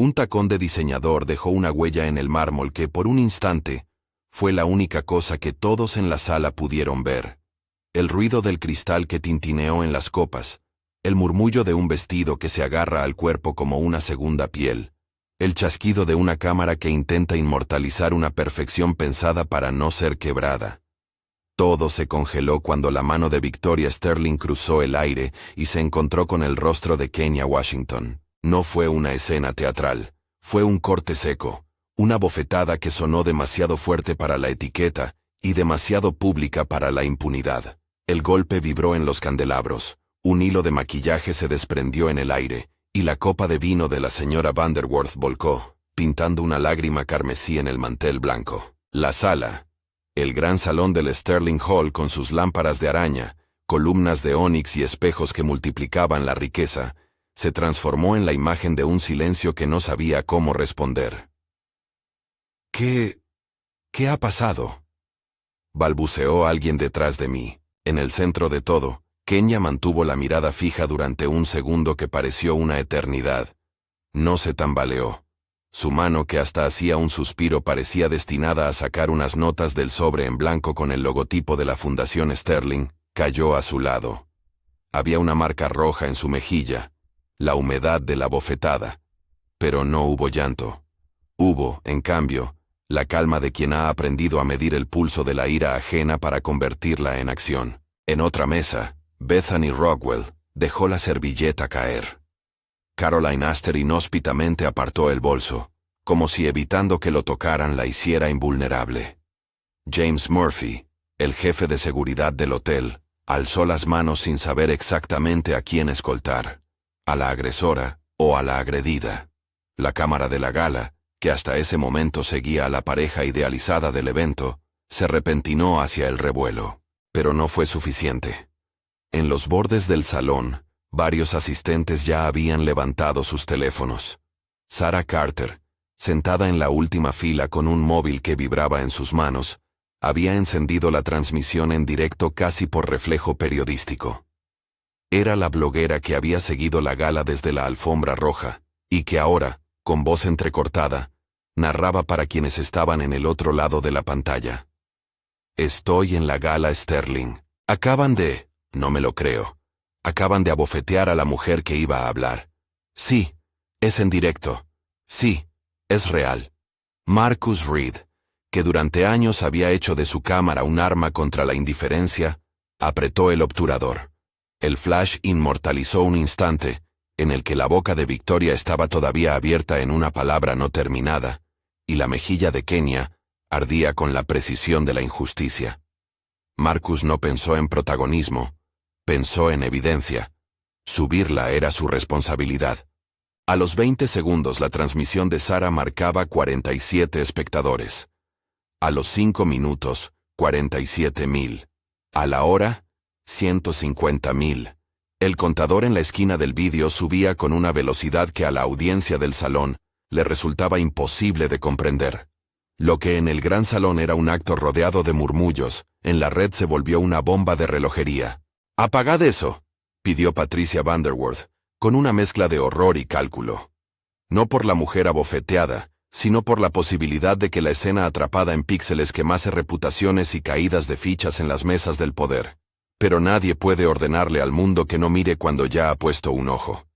Un tacón de diseñador dejó una huella en el mármol que, por un instante, fue la única cosa que todos en la sala pudieron ver. El ruido del cristal que tintineó en las copas, el murmullo de un vestido que se agarra al cuerpo como una segunda piel, el chasquido de una cámara que intenta inmortalizar una perfección pensada para no ser quebrada. Todo se congeló cuando la mano de Victoria Sterling cruzó el aire y se encontró con el rostro de Kenya Washington. No fue una escena teatral, fue un corte seco, una bofetada que sonó demasiado fuerte para la etiqueta y demasiado pública para la impunidad. El golpe vibró en los candelabros, un hilo de maquillaje se desprendió en el aire, y la copa de vino de la señora Vanderworth volcó, pintando una lágrima carmesí en el mantel blanco. La sala, el gran salón del Sterling Hall con sus lámparas de araña, columnas de ónix y espejos que multiplicaban la riqueza, se transformó en la imagen de un silencio que no sabía cómo responder. ¿Qué ha pasado?, balbuceó alguien detrás de mí. En el centro de todo, Kenya mantuvo la mirada fija durante un segundo que pareció una eternidad. No se tambaleó. Su mano, que hasta hacía un suspiro, parecía destinada a sacar unas notas del sobre en blanco con el logotipo de la Fundación Sterling, cayó a su lado. Había una marca roja en su mejilla, la humedad de la bofetada. Pero no hubo llanto. Hubo, en cambio, la calma de quien ha aprendido a medir el pulso de la ira ajena para convertirla en acción. En otra mesa, Bethany Rockwell dejó la servilleta caer. Caroline Astor inhóspitamente apartó el bolso, como si evitando que lo tocaran la hiciera invulnerable. James Murphy, el jefe de seguridad del hotel, alzó las manos sin saber exactamente a quién escoltar, a la agresora o a la agredida. La cámara de la gala, que hasta ese momento seguía a la pareja idealizada del evento, se repentinó hacia el revuelo. Pero no fue suficiente. En los bordes del salón, varios asistentes ya habían levantado sus teléfonos. Sarah Carter, sentada en la última fila con un móvil que vibraba en sus manos, había encendido la transmisión en directo casi por reflejo periodístico. Era la bloguera que había seguido la gala desde la alfombra roja, y que ahora, con voz entrecortada, narraba para quienes estaban en el otro lado de la pantalla. Estoy en la gala Sterling. No me lo creo. Acaban de abofetear a la mujer que iba a hablar. Sí, es en directo. Sí, es real. Marcus Reed, que durante años había hecho de su cámara un arma contra la indiferencia, apretó el obturador. El flash inmortalizó un instante, en el que la boca de Victoria estaba todavía abierta en una palabra no terminada, y la mejilla de Kenya ardía con la precisión de la injusticia. Marcus no pensó en protagonismo, pensó en evidencia. Subirla era su responsabilidad. A los 20 segundos la transmisión de Sarah marcaba 47 espectadores. A los 5 minutos, 47,000. A la hora, 150,000. El contador en la esquina del vídeo subía con una velocidad que a la audiencia del salón le resultaba imposible de comprender. Lo que en el gran salón era un acto rodeado de murmullos, en la red se volvió una bomba de relojería. «¡Apagad eso!», pidió Patricia Vanderworth, con una mezcla de horror y cálculo. No por la mujer abofeteada, sino por la posibilidad de que la escena atrapada en píxeles quemase reputaciones y caídas de fichas en las mesas del poder. Pero nadie puede ordenarle al mundo que no mire cuando ya ha puesto un ojo.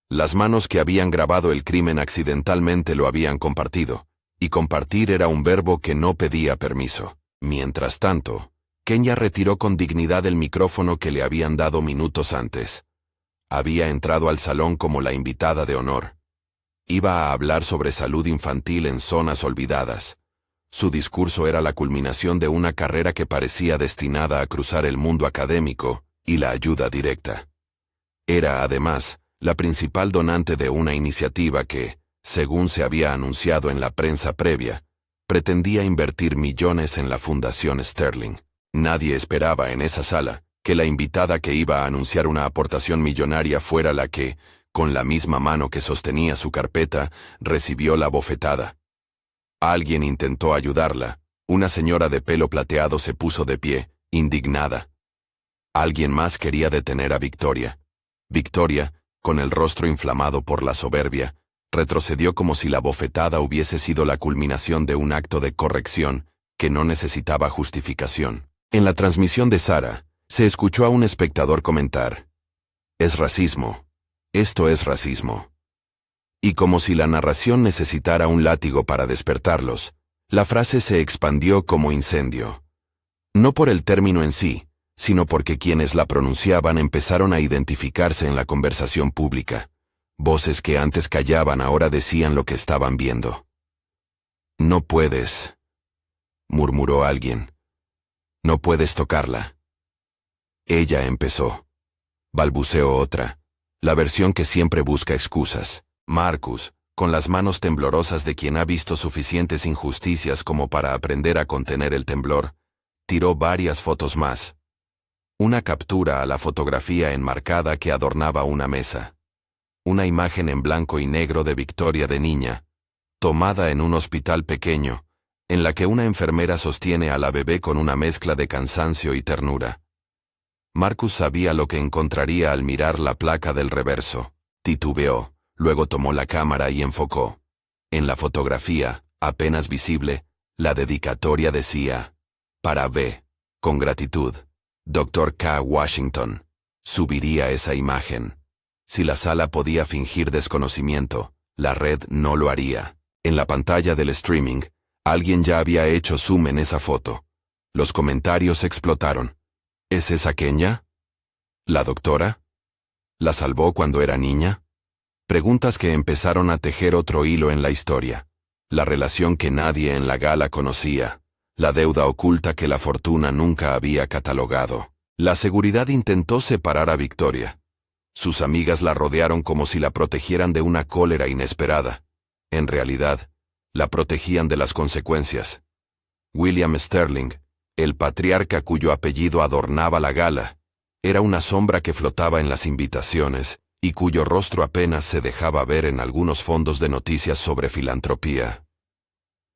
Las manos que habían grabado el crimen accidentalmente lo habían compartido, y compartir era un verbo que no pedía permiso. Mientras tanto, Kenya retiró con dignidad el micrófono que le habían dado minutos antes. Había entrado al salón como la invitada de honor. Iba a hablar sobre salud infantil en zonas olvidadas. Su discurso era la culminación de una carrera que parecía destinada a cruzar el mundo académico y la ayuda directa. Era, además, la principal donante de una iniciativa que, según se había anunciado en la prensa previa, pretendía invertir millones en la Fundación Sterling. Nadie esperaba en esa sala que la invitada que iba a anunciar una aportación millonaria fuera la que, con la misma mano que sostenía su carpeta, recibió la bofetada. Alguien intentó ayudarla. Una señora de pelo plateado se puso de pie, indignada. Alguien más quería detener a Victoria. Victoria, con el rostro inflamado por la soberbia, Retrocedió como si la bofetada hubiese sido la culminación de un acto de corrección que no necesitaba justificación. En la transmisión de Sara, se escuchó a un espectador comentar: «Es racismo. Esto es racismo». Y como si la narración necesitara un látigo para despertarlos, la frase se expandió como incendio. No por el término en sí, sino porque quienes la pronunciaban empezaron a identificarse en la conversación pública. Voces que antes callaban ahora decían lo que estaban viendo. «No puedes», murmuró alguien. «No puedes tocarla». Ella empezó. Balbuceó otra, la versión que siempre busca excusas. Marcus, con las manos temblorosas de quien ha visto suficientes injusticias como para aprender a contener el temblor, tiró varias fotos más. Una captura a la fotografía enmarcada que adornaba una mesa. Una imagen en blanco y negro de Victoria de niña, tomada en un hospital pequeño, en la que una enfermera sostiene a la bebé con una mezcla de cansancio y ternura. Marcus sabía lo que encontraría al mirar la placa del reverso. Titubeó, luego tomó la cámara y enfocó. En la fotografía, apenas visible, la dedicatoria decía: «Para B. Con gratitud. Dr. K. Washington». Subiría esa imagen. Si la sala podía fingir desconocimiento, la red no lo haría. En la pantalla del streaming, alguien ya había hecho zoom en esa foto. Los comentarios explotaron. ¿Es esa Kenya? ¿La doctora? ¿La salvó cuando era niña? Preguntas que empezaron a tejer otro hilo en la historia. La relación que nadie en la gala conocía. La deuda oculta que la fortuna nunca había catalogado. La seguridad intentó separar a Victoria. Sus amigas la rodearon como si la protegieran de una cólera inesperada. En realidad, la protegían de las consecuencias. William Sterling, el patriarca cuyo apellido adornaba la gala, era una sombra que flotaba en las invitaciones y cuyo rostro apenas se dejaba ver en algunos fondos de noticias sobre filantropía.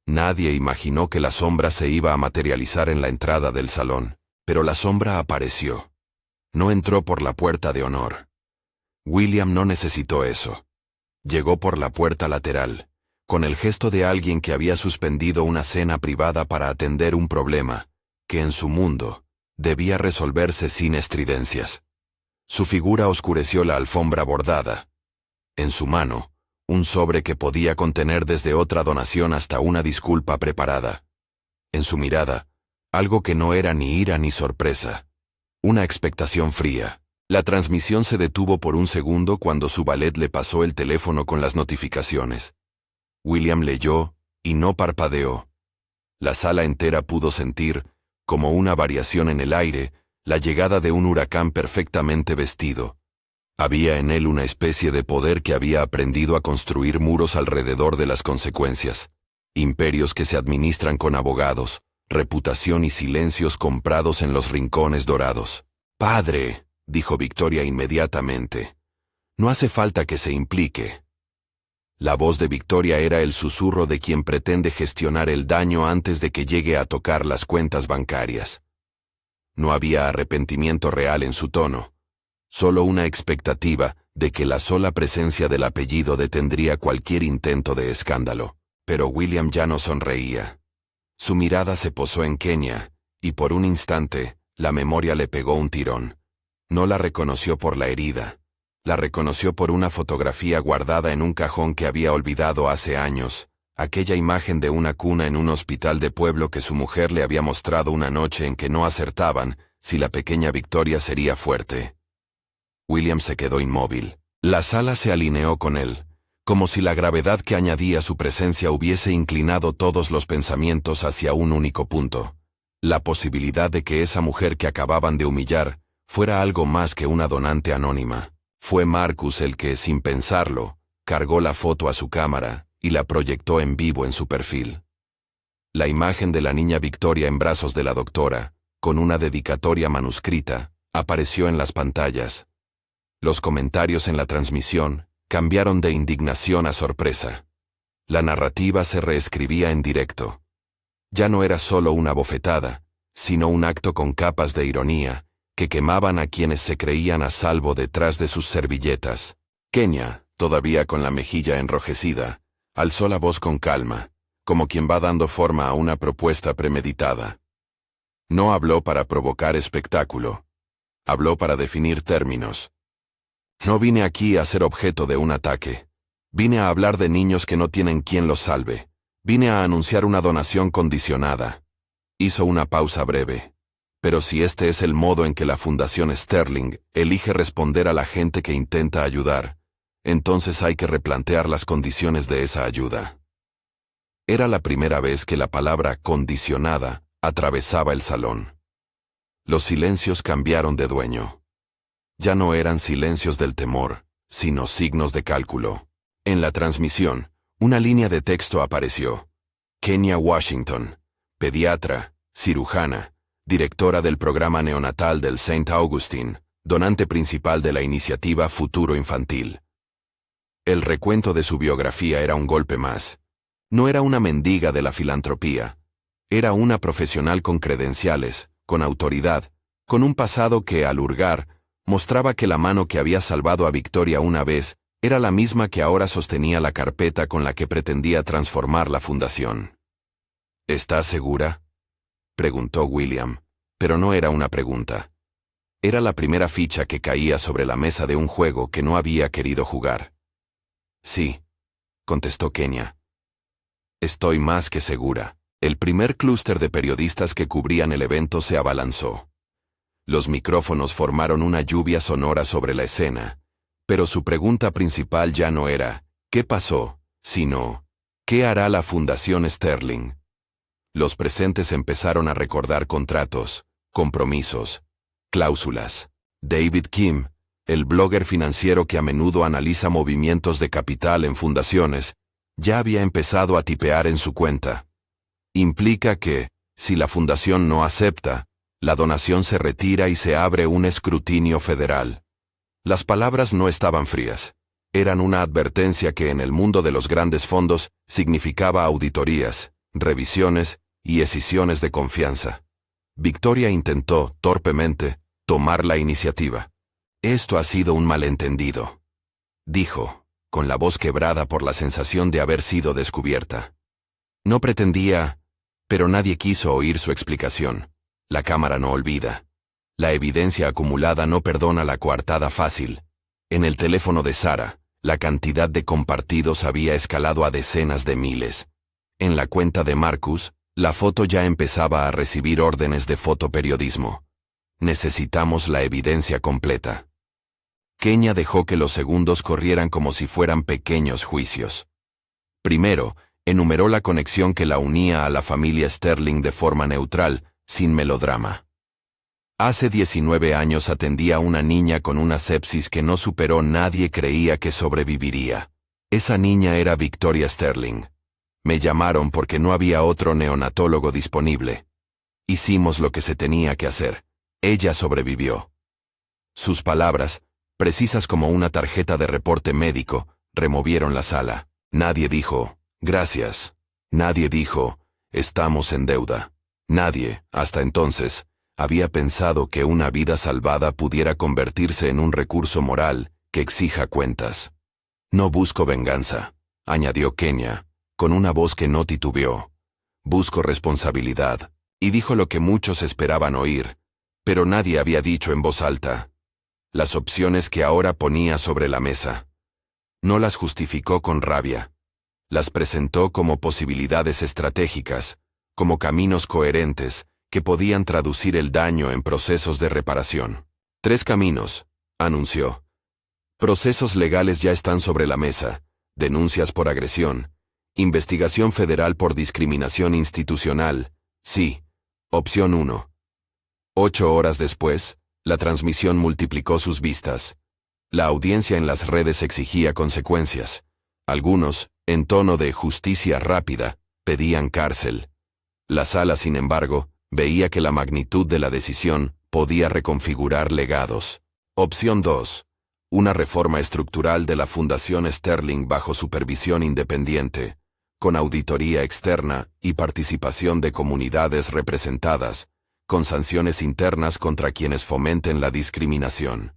Nadie imaginó que la sombra se iba a materializar en la entrada del salón, pero la sombra apareció. No entró por la puerta de honor. William no necesitó eso. Llegó por la puerta lateral, con el gesto de alguien que había suspendido una cena privada para atender un problema que en su mundo debía resolverse sin estridencias. Su figura oscureció la alfombra bordada. En su mano, un sobre que podía contener desde otra donación hasta una disculpa preparada. En su mirada, algo que no era ni ira ni sorpresa. Una expectación fría. La transmisión se detuvo por un segundo cuando su valet le pasó el teléfono con las notificaciones. William leyó y no parpadeó. La sala entera pudo sentir, como una variación en el aire, la llegada de un huracán perfectamente vestido. Había en él una especie de poder que había aprendido a construir muros alrededor de las consecuencias. Imperios que se administran con abogados, reputación y silencios comprados en los rincones dorados. «Padre», dijo Victoria inmediatamente, «no hace falta que se implique». La voz de Victoria era el susurro de quien pretende gestionar el daño antes de que llegue a tocar las cuentas bancarias. No había arrepentimiento real en su tono, solo una expectativa de que la sola presencia del apellido detendría cualquier intento de escándalo. Pero William ya no sonreía. Su mirada se posó en Kenya, y por un instante, la memoria le pegó un tirón. No la reconoció por la herida. La reconoció por una fotografía guardada en un cajón que había olvidado hace años, aquella imagen de una cuna en un hospital de pueblo que su mujer le había mostrado una noche en que no acertaban si la pequeña Victoria sería fuerte. William se quedó inmóvil. La sala se alineó con él, como si la gravedad que añadía su presencia hubiese inclinado todos los pensamientos hacia un único punto. La posibilidad de que esa mujer que acababan de humillar fuera algo más que una donante anónima. Fue Marcus el que, sin pensarlo, cargó la foto a su cámara y la proyectó en vivo en su perfil. La imagen de la niña Victoria en brazos de la doctora, con una dedicatoria manuscrita, apareció en las pantallas. Los comentarios en la transmisión cambiaron de indignación a sorpresa. La narrativa se reescribía en directo. Ya no era solo una bofetada, sino un acto con capas de ironía, que quemaban a quienes se creían a salvo detrás de sus servilletas. Kenya, todavía con la mejilla enrojecida, alzó la voz con calma, como quien va dando forma a una propuesta premeditada. No habló para provocar espectáculo. Habló para definir términos. No vine aquí a ser objeto de un ataque. Vine a hablar de niños que no tienen quien los salve. Vine a anunciar una donación condicionada. Hizo una pausa breve. Pero si este es el modo en que la Fundación Sterling elige responder a la gente que intenta ayudar, entonces hay que replantear las condiciones de esa ayuda. Era la primera vez que la palabra condicionada atravesaba el salón. Los silencios cambiaron de dueño. Ya no eran silencios del temor, sino signos de cálculo. En la transmisión, una línea de texto apareció. Kenya Washington, pediatra, cirujana, directora del programa neonatal del St. Augustine, donante principal de la iniciativa Futuro Infantil. El recuento de su biografía era un golpe más. No era una mendiga de la filantropía. Era una profesional con credenciales, con autoridad, con un pasado que, al hurgar, mostraba que la mano que había salvado a Victoria una vez era la misma que ahora sostenía la carpeta con la que pretendía transformar la fundación. ¿Estás segura?, preguntó William, pero no era una pregunta. Era la primera ficha que caía sobre la mesa de un juego que no había querido jugar. Sí, contestó Kenya. Estoy más que segura. El primer clúster de periodistas que cubrían el evento se abalanzó. Los micrófonos formaron una lluvia sonora sobre la escena, pero su pregunta principal ya no era ¿qué pasó?, sino ¿qué hará la Fundación Sterling? Los presentes empezaron a recordar contratos, compromisos, cláusulas. David Kim, el blogger financiero que a menudo analiza movimientos de capital en fundaciones, ya había empezado a tipear en su cuenta. Implica que, si la fundación no acepta, la donación se retira y se abre un escrutinio federal. Las palabras no estaban frías. Eran una advertencia que en el mundo de los grandes fondos significaba auditorías, revisiones y escisiones de confianza. Victoria intentó, torpemente, tomar la iniciativa. Esto ha sido un malentendido, dijo, con la voz quebrada por la sensación de haber sido descubierta. No pretendía, pero nadie quiso oír su explicación. La cámara no olvida. La evidencia acumulada no perdona la coartada fácil. En el teléfono de Sara, la cantidad de compartidos había escalado a decenas de miles. En la cuenta de Marcus, la foto ya empezaba a recibir órdenes de fotoperiodismo. Necesitamos la evidencia completa. Kenya dejó que los segundos corrieran como si fueran pequeños juicios. Primero, enumeró la conexión que la unía a la familia Sterling de forma neutral, sin melodrama. Hace 19 años atendía a una niña con una sepsis que no superó. Nadie creía que sobreviviría. Esa niña era Victoria Sterling. Me llamaron porque no había otro neonatólogo disponible. Hicimos lo que se tenía que hacer. Ella sobrevivió. Sus palabras, precisas como una tarjeta de reporte médico, removieron la sala. Nadie dijo, gracias. Nadie dijo, estamos en deuda. Nadie, hasta entonces, había pensado que una vida salvada pudiera convertirse en un recurso moral que exija cuentas. No busco venganza, añadió Kenya, con una voz que no titubeó. Busco responsabilidad, y dijo lo que muchos esperaban oír, pero nadie había dicho en voz alta. Las opciones que ahora ponía sobre la mesa. No las justificó con rabia. Las presentó como posibilidades estratégicas, como caminos coherentes, que podían traducir el daño en procesos de reparación. 3 caminos, anunció. Procesos legales ya están sobre la mesa, denuncias por agresión, investigación federal por discriminación institucional, sí. Opción 1. 8 horas después, la transmisión multiplicó sus vistas. La audiencia en las redes exigía consecuencias. Algunos, en tono de justicia rápida, pedían cárcel. La sala, sin embargo, veía que la magnitud de la decisión podía reconfigurar legados. Opción 2. Una reforma estructural de la Fundación Sterling bajo supervisión independiente, con auditoría externa y participación de comunidades representadas, con sanciones internas contra quienes fomenten la discriminación.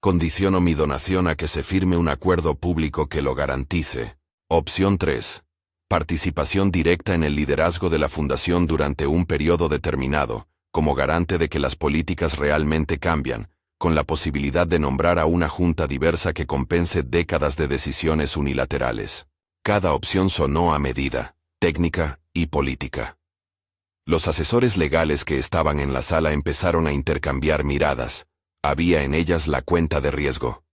Condiciono mi donación a que se firme un acuerdo público que lo garantice. Opción 3. Participación directa en el liderazgo de la Fundación durante un periodo determinado, como garante de que las políticas realmente cambian, con la posibilidad de nombrar a una junta diversa que compense décadas de decisiones unilaterales. Cada opción sonó a medida, técnica y política. Los asesores legales que estaban en la sala empezaron a intercambiar miradas. Había en ellas la cuenta de riesgo.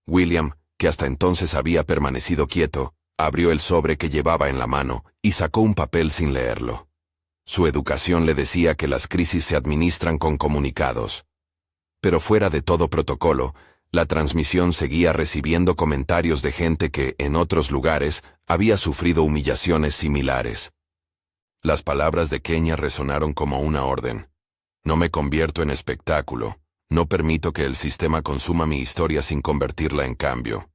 William, que hasta entonces había permanecido quieto, abrió el sobre que llevaba en la mano y sacó un papel sin leerlo. Su educación le decía que las crisis se administran con comunicados. Pero fuera de todo protocolo, la transmisión seguía recibiendo comentarios de gente que, en otros lugares, había sufrido humillaciones similares. Las palabras de Kenya resonaron como una orden. No me convierto en espectáculo. No permito que el sistema consuma mi historia sin convertirla en cambio.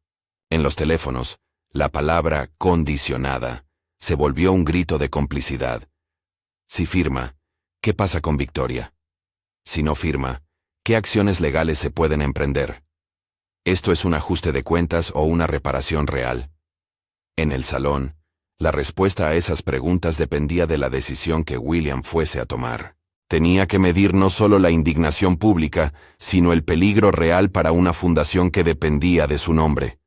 En los teléfonos, la palabra condicionada se volvió un grito de complicidad. Si firma, ¿qué pasa con Victoria? Si no firma, ¿qué acciones legales se pueden emprender? ¿Esto es un ajuste de cuentas o una reparación real? En el salón, la respuesta a esas preguntas dependía de la decisión que William fuese a tomar. Tenía que medir no solo la indignación pública, sino el peligro real para una fundación que dependía de su nombre.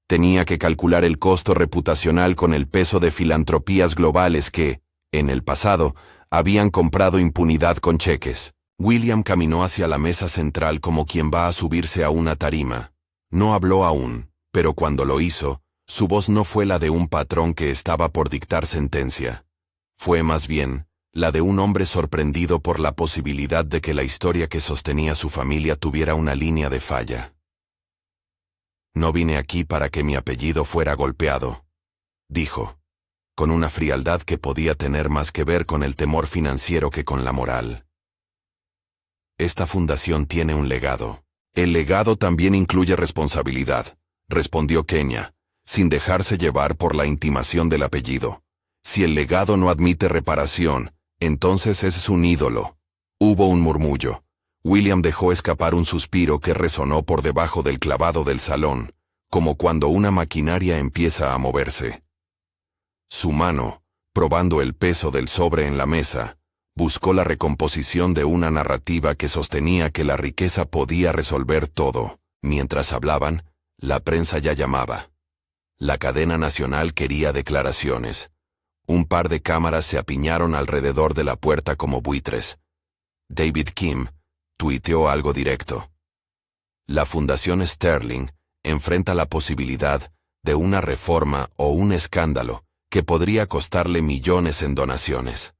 Tenía que calcular el costo reputacional con el peso de filantropías globales que, en el pasado, habían comprado impunidad con cheques. William caminó hacia la mesa central como quien va a subirse a una tarima. No habló aún, pero cuando lo hizo, su voz no fue la de un patrón que estaba por dictar sentencia. Fue más bien la de un hombre sorprendido por la posibilidad de que la historia que sostenía su familia tuviera una línea de falla. No vine aquí para que mi apellido fuera golpeado, dijo, con una frialdad que podía tener más que ver con el temor financiero que con la moral. Esta fundación tiene un legado. El legado también incluye responsabilidad, respondió Kenya, sin dejarse llevar por la intimación del apellido. Si el legado no admite reparación, entonces es un ídolo. Hubo un murmullo. William dejó escapar un suspiro que resonó por debajo del clavado del salón, como cuando una maquinaria empieza a moverse. Su mano, probando el peso del sobre en la mesa, buscó la recomposición de una narrativa que sostenía que la riqueza podía resolver todo. Mientras hablaban, la prensa ya llamaba. La cadena nacional quería declaraciones. Un par de cámaras se apiñaron alrededor de la puerta como buitres. David Kim tuiteó algo directo. La Fundación Sterling enfrenta la posibilidad de una reforma o un escándalo que podría costarle millones en donaciones.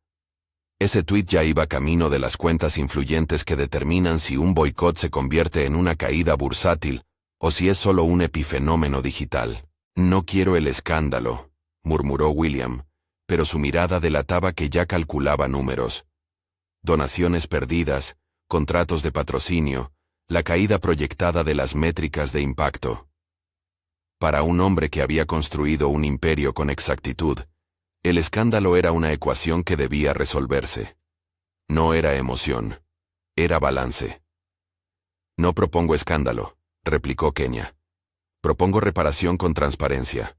Ese tuit ya iba camino de las cuentas influyentes que determinan si un boicot se convierte en una caída bursátil o si es solo un epifenómeno digital. No quiero el escándalo, murmuró William, pero su mirada delataba que ya calculaba números. Donaciones perdidas, contratos de patrocinio, la caída proyectada de las métricas de impacto. Para un hombre que había construido un imperio con exactitud, el escándalo era una ecuación que debía resolverse. No era emoción, era balance. No propongo escándalo, replicó Kenya. Propongo reparación con transparencia.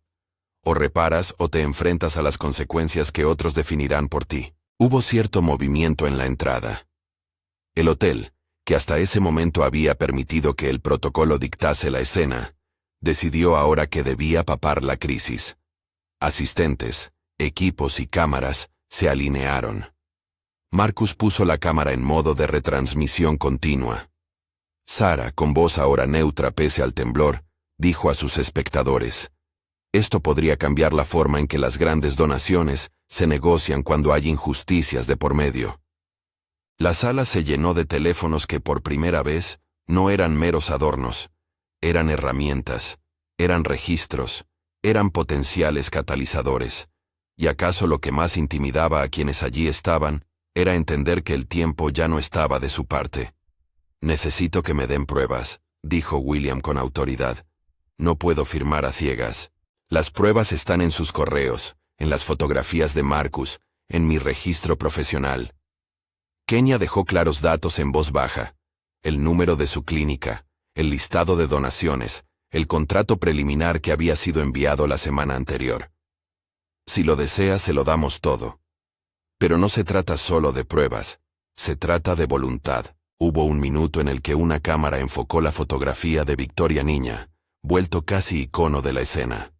O reparas o te enfrentas a las consecuencias que otros definirán por ti. Hubo cierto movimiento en la entrada. El hotel, que hasta ese momento había permitido que el protocolo dictase la escena, decidió ahora que debía papar la crisis. Asistentes, equipos y cámaras se alinearon. Marcus puso la cámara en modo de retransmisión continua. Sara, con voz ahora neutra pese al temblor, dijo a sus espectadores: esto podría cambiar la forma en que las grandes donaciones se negocian cuando hay injusticias de por medio. La sala se llenó de teléfonos que por primera vez no eran meros adornos, eran herramientas, eran registros, eran potenciales catalizadores. Y acaso lo que más intimidaba a quienes allí estaban era entender que el tiempo ya no estaba de su parte. Necesito que me den pruebas, dijo William con autoridad. No puedo firmar a ciegas. Las pruebas están en sus correos, en las fotografías de Marcus, en mi registro profesional. Kenya dejó claros datos en voz baja: el número de su clínica, el listado de donaciones, el contrato preliminar que había sido enviado la semana anterior. Si lo desea, se lo damos todo. Pero no se trata solo de pruebas, se trata de voluntad. Hubo un minuto en el que una cámara enfocó la fotografía de Victoria niña, vuelto casi icono de la escena.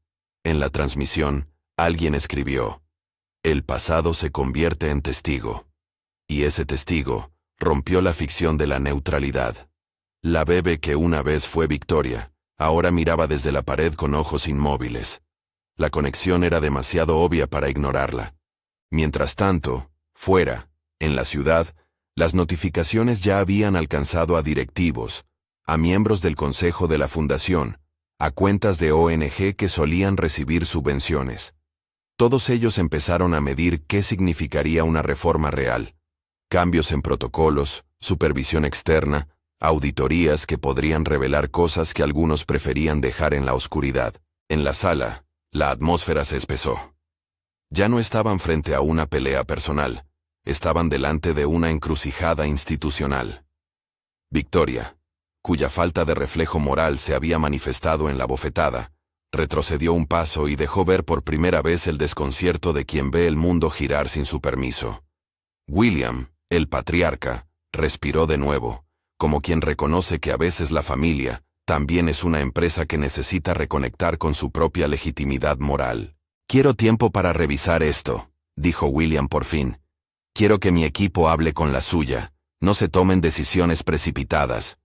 En la transmisión, alguien escribió: "El pasado se convierte en testigo". Y ese testigo rompió la ficción de la neutralidad. La bebé que una vez fue Victoria, ahora miraba desde la pared con ojos inmóviles. La conexión era demasiado obvia para ignorarla. Mientras tanto, fuera, en la ciudad, las notificaciones ya habían alcanzado a directivos, a miembros del consejo de la fundación, a cuentas de ONG que solían recibir subvenciones. Todos ellos empezaron a medir qué significaría una reforma real. Cambios en protocolos, supervisión externa, auditorías que podrían revelar cosas que algunos preferían dejar en la oscuridad. En la sala, la atmósfera se espesó. Ya no estaban frente a una pelea personal, estaban delante de una encrucijada institucional. Victoria, cuya falta de reflejo moral se había manifestado en la bofetada, retrocedió un paso y dejó ver por primera vez el desconcierto de quien ve el mundo girar sin su permiso. William, el patriarca, respiró de nuevo, como quien reconoce que a veces la familia también es una empresa que necesita reconectar con su propia legitimidad moral. «Quiero tiempo para revisar esto», dijo William por fin. «Quiero que mi equipo hable con la suya, no se tomen decisiones precipitadas».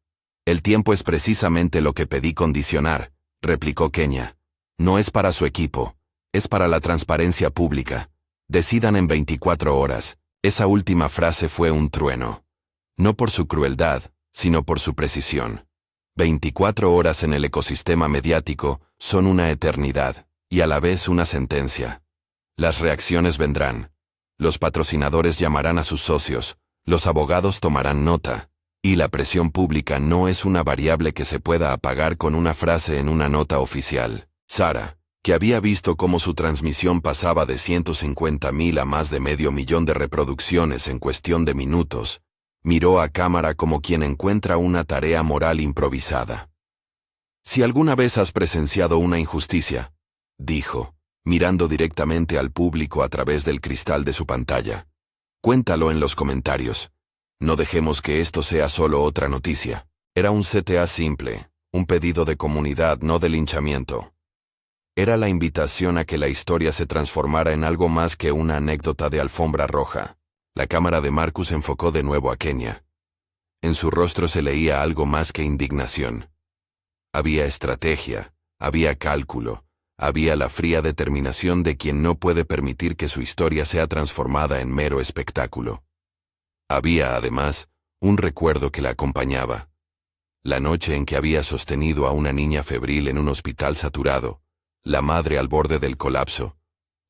«El tiempo es precisamente lo que pedí condicionar», replicó Kenya. «No es para su equipo, es para la transparencia pública. Decidan en 24 horas». Esa última frase fue un trueno. No por su crueldad, sino por su precisión. 24 horas en el ecosistema mediático son una eternidad, y a la vez una sentencia. Las reacciones vendrán. Los patrocinadores llamarán a sus socios, los abogados tomarán nota, y la presión pública no es una variable que se pueda apagar con una frase en una nota oficial. Sara, que había visto cómo su transmisión pasaba de 150.000 a más de 500.000 de reproducciones en cuestión de minutos, miró a cámara como quien encuentra una tarea moral improvisada. «Si alguna vez has presenciado una injusticia», dijo, mirando directamente al público a través del cristal de su pantalla, «cuéntalo en los comentarios. No dejemos que esto sea solo otra noticia». Era un CTA simple, un pedido de comunidad, no de linchamiento. Era la invitación a que la historia se transformara en algo más que una anécdota de alfombra roja. La cámara de Marcus enfocó de nuevo a Kenya. En su rostro se leía algo más que indignación. Había estrategia, había cálculo, había la fría determinación de quien no puede permitir que su historia sea transformada en mero espectáculo. Había, además, un recuerdo que la acompañaba. La noche en que había sostenido a una niña febril en un hospital saturado, la madre al borde del colapso,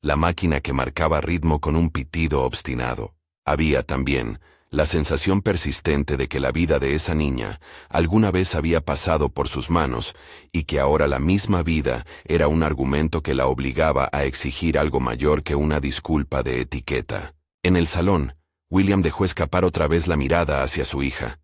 la máquina que marcaba ritmo con un pitido obstinado. Había también la sensación persistente de que la vida de esa niña alguna vez había pasado por sus manos y que ahora la misma vida era un argumento que la obligaba a exigir algo mayor que una disculpa de etiqueta. En el salón, William dejó escapar otra vez la mirada hacia su hija.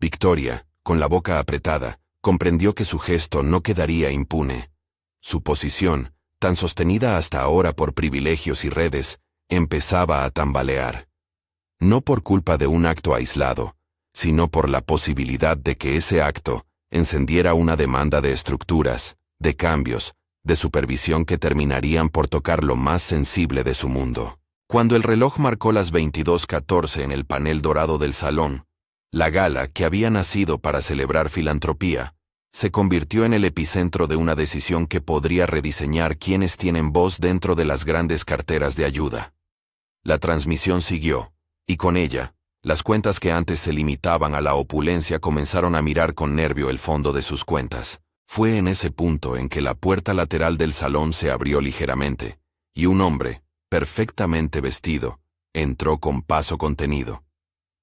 Victoria, con la boca apretada, comprendió que su gesto no quedaría impune. Su posición, tan sostenida hasta ahora por privilegios y redes, empezaba a tambalear. No por culpa de un acto aislado, sino por la posibilidad de que ese acto encendiera una demanda de estructuras, de cambios, de supervisión que terminarían por tocar lo más sensible de su mundo. Cuando el reloj marcó las 22:14 en el panel dorado del salón, la gala, que había nacido para celebrar filantropía, se convirtió en el epicentro de una decisión que podría rediseñar quiénes tienen voz dentro de las grandes carteras de ayuda. La transmisión siguió, y con ella, las cuentas que antes se limitaban a la opulencia comenzaron a mirar con nervio el fondo de sus cuentas. Fue en ese punto en que la puerta lateral del salón se abrió ligeramente, y un hombre, perfectamente vestido, entró con paso contenido.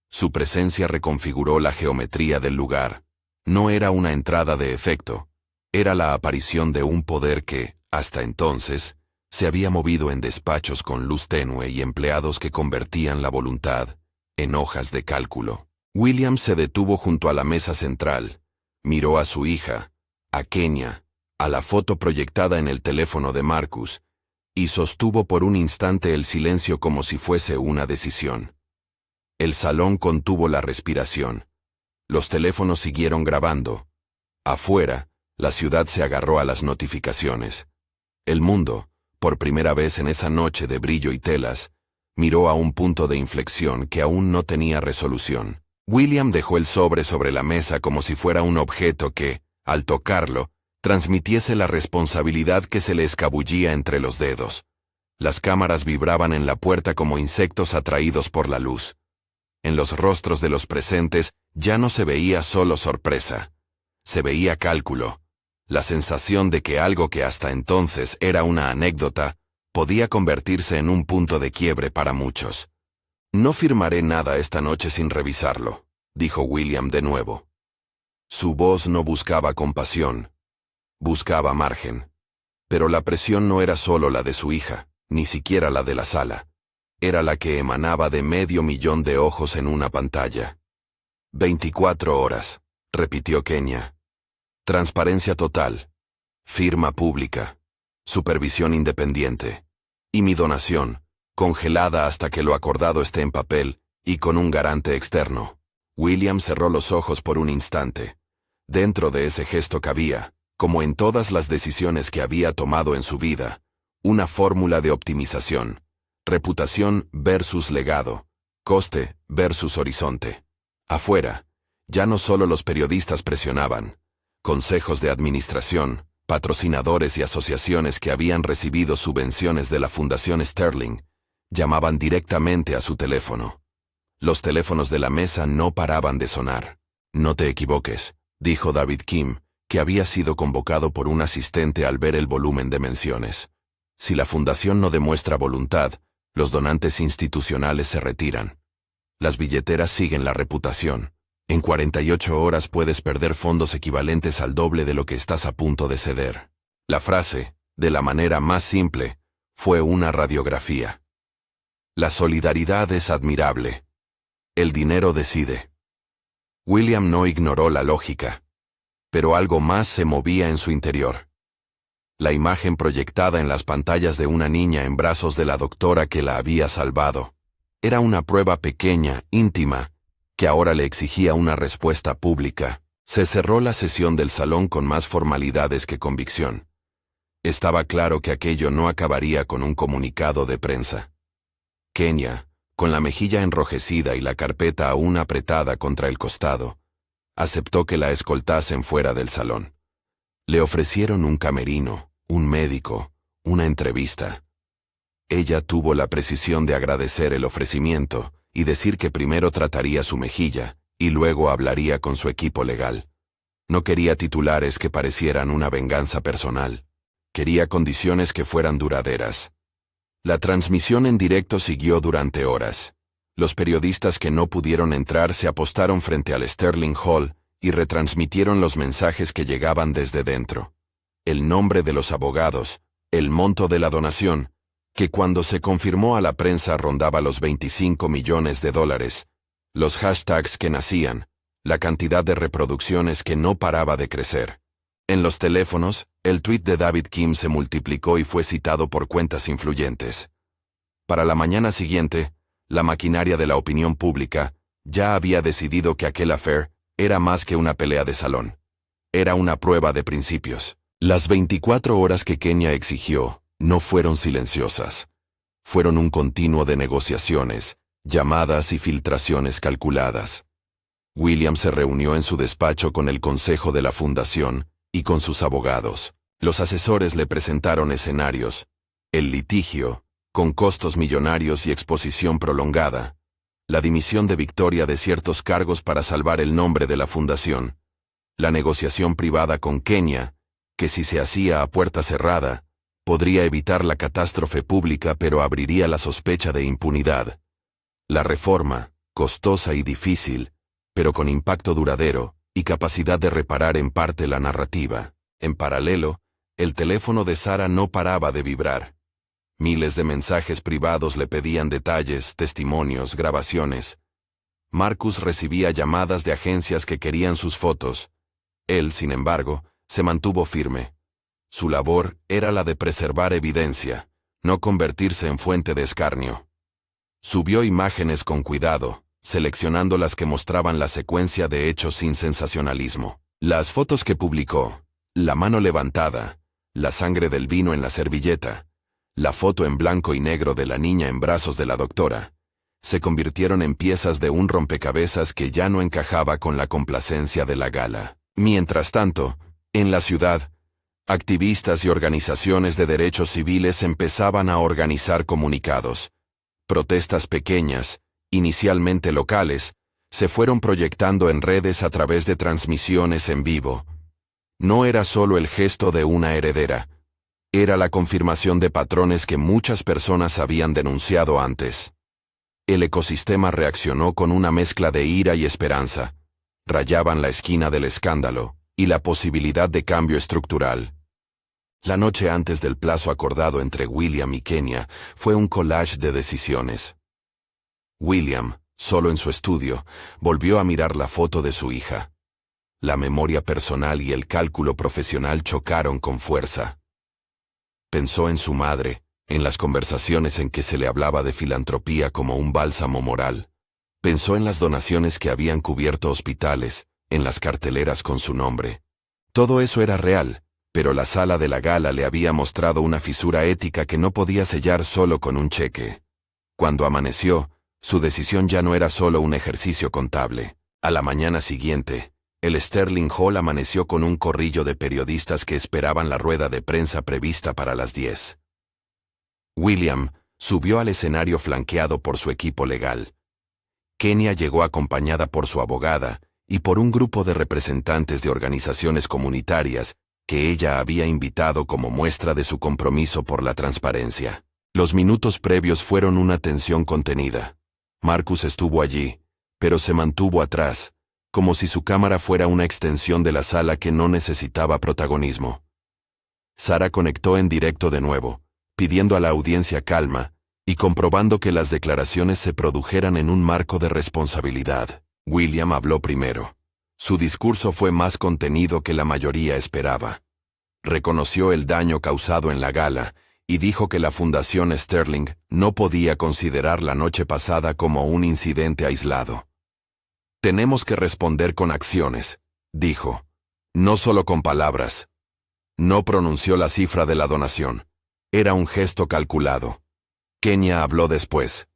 Su presencia reconfiguró la geometría del lugar. No era una entrada de efecto, era la aparición de un poder que, hasta entonces, se había movido en despachos con luz tenue y empleados que convertían la voluntad en hojas de cálculo. William se detuvo junto a la mesa central, Miró a su hija, a Kenya, a la foto proyectada en el teléfono de Marcus, y sostuvo por un instante el silencio como si fuese una decisión. El salón contuvo la respiración. Los teléfonos siguieron grabando. Afuera, la ciudad se agarró a las notificaciones. El mundo, por primera vez en esa noche de brillo y telas, miró a un punto de inflexión que aún no tenía resolución. William dejó el sobre la mesa como si fuera un objeto que, al tocarlo, transmitiese la responsabilidad que se le escabullía entre los dedos. Las cámaras vibraban en la puerta como insectos atraídos por la luz. En los rostros de los presentes ya no se veía solo sorpresa. Se veía cálculo. La sensación de que algo que hasta entonces era una anécdota podía convertirse en un punto de quiebre para muchos. «No firmaré nada esta noche sin revisarlo», dijo William de nuevo. Su voz no buscaba compasión. Buscaba margen. Pero la presión no era solo la de su hija, ni siquiera la de la sala. Era la que emanaba de 500,000 de ojos en una pantalla. 24 horas, repitió Kenya. Transparencia total. Firma pública. Supervisión independiente. Y mi donación, congelada hasta que lo acordado esté en papel, y con un garante externo. William cerró los ojos por un instante. Dentro de ese gesto cabía, como en todas las decisiones que había tomado en su vida, una fórmula de optimización. Reputación versus legado. Coste versus horizonte. Afuera, ya no solo los periodistas presionaban. Consejos de administración, patrocinadores y asociaciones que habían recibido subvenciones de la Fundación Sterling, llamaban directamente a su teléfono. Los teléfonos de la mesa no paraban de sonar. «No te equivoques», dijo David Kim, que había sido convocado por un asistente al ver el volumen de menciones. «Si la fundación no demuestra voluntad, los donantes institucionales se retiran. Las billeteras siguen la reputación. En 48 horas puedes perder fondos equivalentes al doble de lo que estás a punto de ceder». La frase, de la manera más simple, fue una radiografía. La solidaridad es admirable. El dinero decide. William no ignoró la lógica. Pero algo más se movía en su interior. La imagen proyectada en las pantallas de una niña en brazos de la doctora que la había salvado. Era una prueba pequeña, íntima, que ahora le exigía una respuesta pública. Se cerró la sesión del salón con más formalidades que convicción. Estaba claro que aquello no acabaría con un comunicado de prensa. Kenya, con la mejilla enrojecida y la carpeta aún apretada contra el costado, aceptó que la escoltasen fuera del salón. Le ofrecieron un camerino, un médico, una entrevista. Ella tuvo la precisión de agradecer el ofrecimiento y decir que primero trataría su mejilla y luego hablaría con su equipo legal. No quería titulares que parecieran una venganza personal. Quería condiciones que fueran duraderas. La transmisión en directo siguió durante horas. Los periodistas que no pudieron entrar se apostaron frente al Sterling Hall y retransmitieron los mensajes que llegaban desde dentro. El nombre de los abogados, el monto de la donación, que cuando se confirmó a la prensa rondaba los 25 millones de dólares, los hashtags que nacían, la cantidad de reproducciones que no paraba de crecer. En los teléfonos, el tuit de David Kim se multiplicó y fue citado por cuentas influyentes. Para la mañana siguiente, la maquinaria de la opinión pública ya había decidido que aquel affair era más que una pelea de salón. Era una prueba de principios. Las 24 horas que Kenya exigió no fueron silenciosas. Fueron un continuo de negociaciones, llamadas y filtraciones calculadas. William se reunió en su despacho con el consejo de la fundación y con sus abogados. Los asesores le presentaron escenarios. El litigio, con costos millonarios y exposición prolongada. La dimisión de Victoria de ciertos cargos para salvar el nombre de la fundación. La negociación privada con Kenya, que si se hacía a puerta cerrada, podría evitar la catástrofe pública pero abriría la sospecha de impunidad. La reforma, costosa y difícil, pero con impacto duradero y capacidad de reparar en parte la narrativa. En paralelo, el teléfono de Sara no paraba de vibrar. Miles de mensajes privados le pedían detalles, testimonios, grabaciones. Marcus recibía llamadas de agencias que querían sus fotos, Él, sin embargo, se mantuvo firme. Su labor era la de preservar evidencia, no convertirse en fuente de escarnio. Subió imágenes con cuidado, seleccionando las que mostraban la secuencia de hechos sin sensacionalismo. Las fotos que publicó, la mano levantada, la sangre del vino en la servilleta, la foto en blanco y negro de la niña en brazos de la doctora, se convirtieron en piezas de un rompecabezas que ya no encajaba con la complacencia de la gala. Mientras tanto, en la ciudad, activistas y organizaciones de derechos civiles empezaban a organizar comunicados. Protestas pequeñas, inicialmente locales, se fueron proyectando en redes a través de transmisiones en vivo. No era solo el gesto de una heredera, era la confirmación de patrones que muchas personas habían denunciado antes. El ecosistema reaccionó con una mezcla de ira y esperanza. Rayaban la esquina del escándalo y la posibilidad de cambio estructural. La noche antes del plazo acordado entre William y Kenia fue un collage de decisiones. William, solo en su estudio, volvió a mirar la foto de su hija. La memoria personal y el cálculo profesional chocaron con fuerza. Pensó en su madre, en las conversaciones en que se le hablaba de filantropía como un bálsamo moral. Pensó en las donaciones que habían cubierto hospitales, en las carteleras con su nombre. Todo eso era real, pero la sala de la gala le había mostrado una fisura ética que no podía sellar solo con un cheque. Cuando amaneció, su decisión ya no era solo un ejercicio contable. A la mañana siguiente, el Sterling Hall amaneció con un corrillo de periodistas que esperaban la rueda de prensa prevista para las 10. William subió al escenario flanqueado por su equipo legal. Kenia llegó acompañada por su abogada y por un grupo de representantes de organizaciones comunitarias que ella había invitado como muestra de su compromiso por la transparencia. Los minutos previos fueron una tensión contenida. Marcus estuvo allí, pero se mantuvo atrás, como si su cámara fuera una extensión de la sala que no necesitaba protagonismo. Sara conectó en directo de nuevo, pidiendo a la audiencia calma y comprobando que las declaraciones se produjeran en un marco de responsabilidad. William habló primero. Su discurso fue más contenido que la mayoría esperaba. Reconoció el daño causado en la gala y dijo que la Fundación Sterling no podía considerar la noche pasada como un incidente aislado. Tenemos que responder con acciones, dijo, no solo con palabras. No pronunció la cifra de la donación. Era un gesto calculado. Kenia habló después.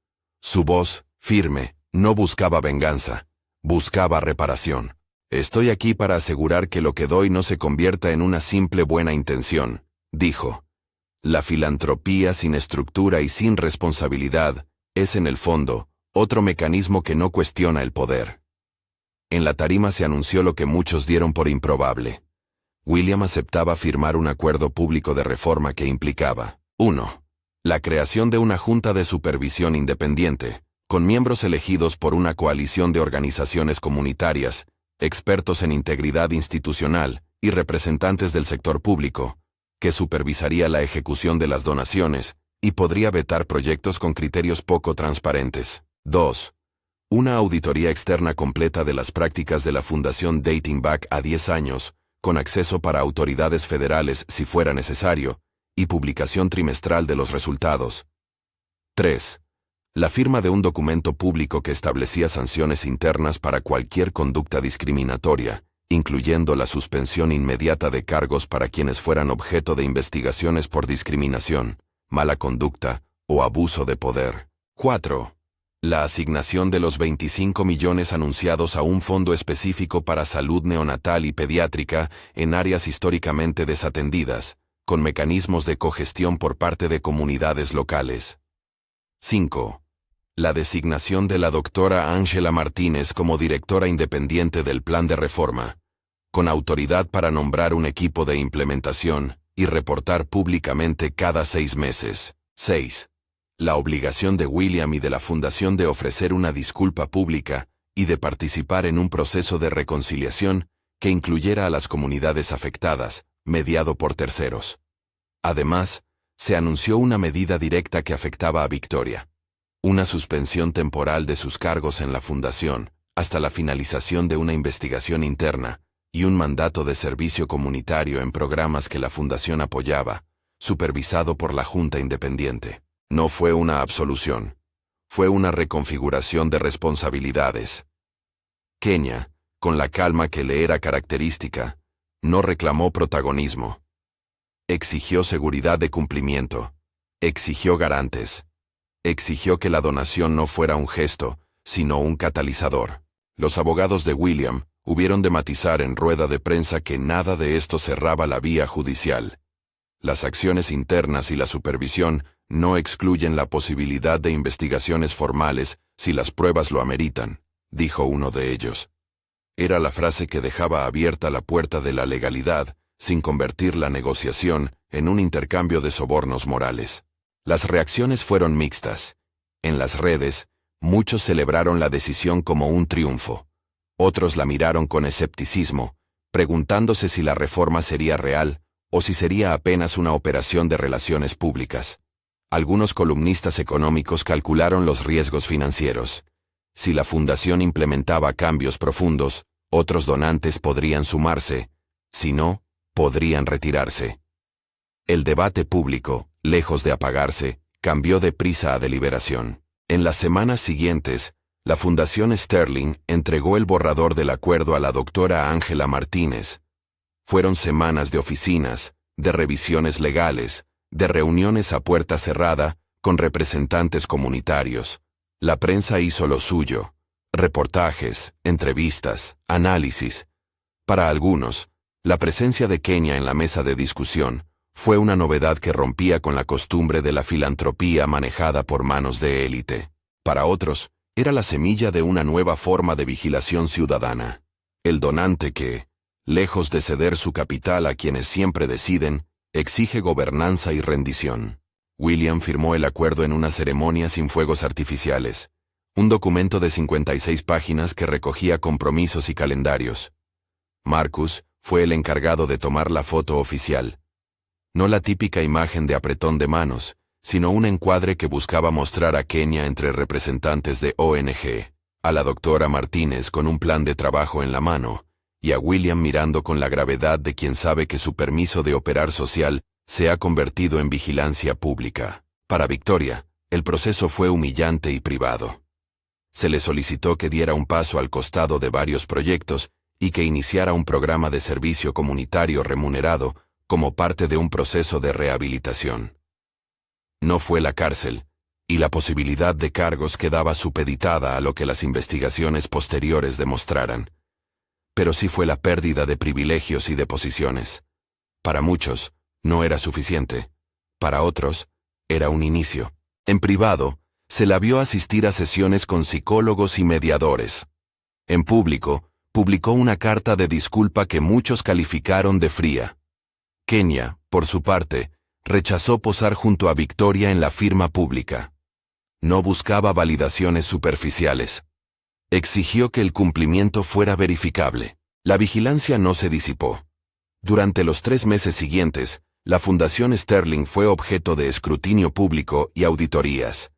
Su voz, firme, no buscaba venganza, buscaba reparación. Estoy aquí para asegurar que lo que doy no se convierta en una simple buena intención, dijo. La filantropía sin estructura y sin responsabilidad es, en el fondo, otro mecanismo que no cuestiona el poder. En la tarima se anunció lo que muchos dieron por improbable. William aceptaba firmar un acuerdo público de reforma que implicaba 1. La creación de una junta de supervisión independiente, con miembros elegidos por una coalición de organizaciones comunitarias, expertos en integridad institucional y representantes del sector público, que supervisaría la ejecución de las donaciones y podría vetar proyectos con criterios poco transparentes. 2. Una auditoría externa completa de las prácticas de la Fundación dating back a 10 años, con acceso para autoridades federales si fuera necesario, y publicación trimestral de los resultados. 3. La firma de un documento público que establecía sanciones internas para cualquier conducta discriminatoria, incluyendo la suspensión inmediata de cargos para quienes fueran objeto de investigaciones por discriminación, mala conducta o abuso de poder. 4. La asignación de los 25 millones anunciados a un fondo específico para salud neonatal y pediátrica en áreas históricamente desatendidas, con mecanismos de cogestión por parte de comunidades locales. 5. La designación de la doctora Ángela Martínez como directora independiente del plan de reforma, con autoridad para nombrar un equipo de implementación y reportar públicamente cada 6 meses. 6. La obligación de William y de la Fundación de ofrecer una disculpa pública y de participar en un proceso de reconciliación que incluyera a las comunidades afectadas, mediado por terceros. Además, se anunció una medida directa que afectaba a Victoria. Una suspensión temporal de sus cargos en la Fundación, hasta la finalización de una investigación interna, y un mandato de servicio comunitario en programas que la fundación apoyaba, supervisado por la Junta Independiente. No fue una absolución. Fue una reconfiguración de responsabilidades. Kenia, con la calma que le era característica, no reclamó protagonismo. Exigió seguridad de cumplimiento. Exigió garantes. Exigió que la donación no fuera un gesto, sino un catalizador. Los abogados de William hubieron de matizar en rueda de prensa que nada de esto cerraba la vía judicial. Las acciones internas y la supervisión no excluyen la posibilidad de investigaciones formales si las pruebas lo ameritan, dijo uno de ellos. Era la frase que dejaba abierta la puerta de la legalidad, sin convertir la negociación en un intercambio de sobornos morales. Las reacciones fueron mixtas. En las redes, muchos celebraron la decisión como un triunfo. Otros la miraron con escepticismo, preguntándose si la reforma sería real o si sería apenas una operación de relaciones públicas. Algunos columnistas económicos calcularon los riesgos financieros. Si la fundación implementaba cambios profundos, otros donantes podrían sumarse. Si no, podrían retirarse. El debate público, lejos de apagarse, cambió de prisa a deliberación. En las semanas siguientes, la Fundación Sterling entregó el borrador del acuerdo a la doctora Ángela Martínez. Fueron semanas de oficinas, de revisiones legales, de reuniones a puerta cerrada con representantes comunitarios. La prensa hizo lo suyo. Reportajes, entrevistas, análisis. Para algunos, la presencia de Kenia en la mesa de discusión fue una novedad que rompía con la costumbre de la filantropía manejada por manos de élite. Para otros, era la semilla de una nueva forma de vigilación ciudadana. El donante que, lejos de ceder su capital a quienes siempre deciden, exige gobernanza y rendición. William firmó el acuerdo en una ceremonia sin fuegos artificiales, un documento de 56 páginas que recogía compromisos y calendarios. Marcus fue el encargado de tomar la foto oficial. No la típica imagen de apretón de manos, sino un encuadre que buscaba mostrar a Kenia entre representantes de ONG, a la doctora Martínez con un plan de trabajo en la mano, y a William mirando con la gravedad de quien sabe que su permiso de operar social se ha convertido en vigilancia pública. Para Victoria, el proceso fue humillante y privado. Se le solicitó que diera un paso al costado de varios proyectos y que iniciara un programa de servicio comunitario remunerado como parte de un proceso de rehabilitación. No fue la cárcel, y la posibilidad de cargos quedaba supeditada a lo que las investigaciones posteriores demostraran. Pero sí fue la pérdida de privilegios y de posiciones. Para muchos, no era suficiente. Para otros, era un inicio. En privado, se la vio asistir a sesiones con psicólogos y mediadores. En público, publicó una carta de disculpa que muchos calificaron de fría. Kenia, por su parte, rechazó posar junto a Victoria en la firma pública. No buscaba validaciones superficiales. Exigió que el cumplimiento fuera verificable. La vigilancia no se disipó. Durante los 3 meses siguientes, la Fundación Sterling fue objeto de escrutinio público y auditorías.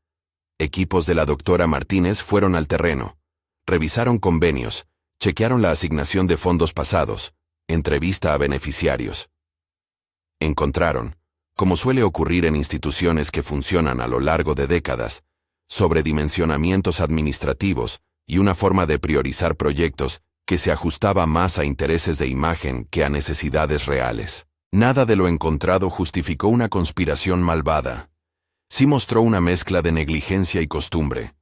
Equipos de la doctora Martínez fueron al terreno, revisaron convenios, chequearon la asignación de fondos pasados, entrevista a beneficiarios. Encontraron, como suele ocurrir en instituciones que funcionan a lo largo de décadas, sobredimensionamientos administrativos y una forma de priorizar proyectos que se ajustaba más a intereses de imagen que a necesidades reales. Nada de lo encontrado justificó una conspiración malvada. Sí mostró una mezcla de negligencia y costumbre,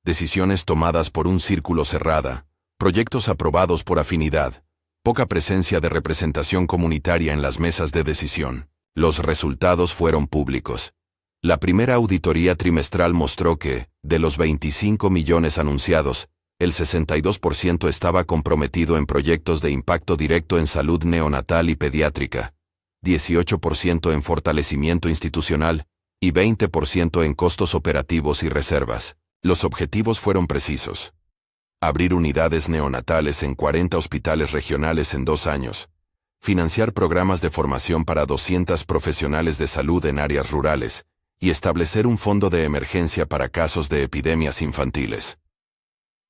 decisiones tomadas por un círculo cerrada, proyectos aprobados por afinidad, poca presencia de representación comunitaria en las mesas de decisión. Los resultados fueron públicos. La primera auditoría trimestral mostró que, de los 25 millones anunciados, el 62% estaba comprometido en proyectos de impacto directo en salud neonatal y pediátrica, 18% en fortalecimiento institucional y 20% en costos operativos y reservas. Los objetivos fueron precisos. Abrir unidades neonatales en 40 hospitales regionales en 2 años. Financiar programas de formación para 200 profesionales de salud en áreas rurales y establecer un fondo de emergencia para casos de epidemias infantiles.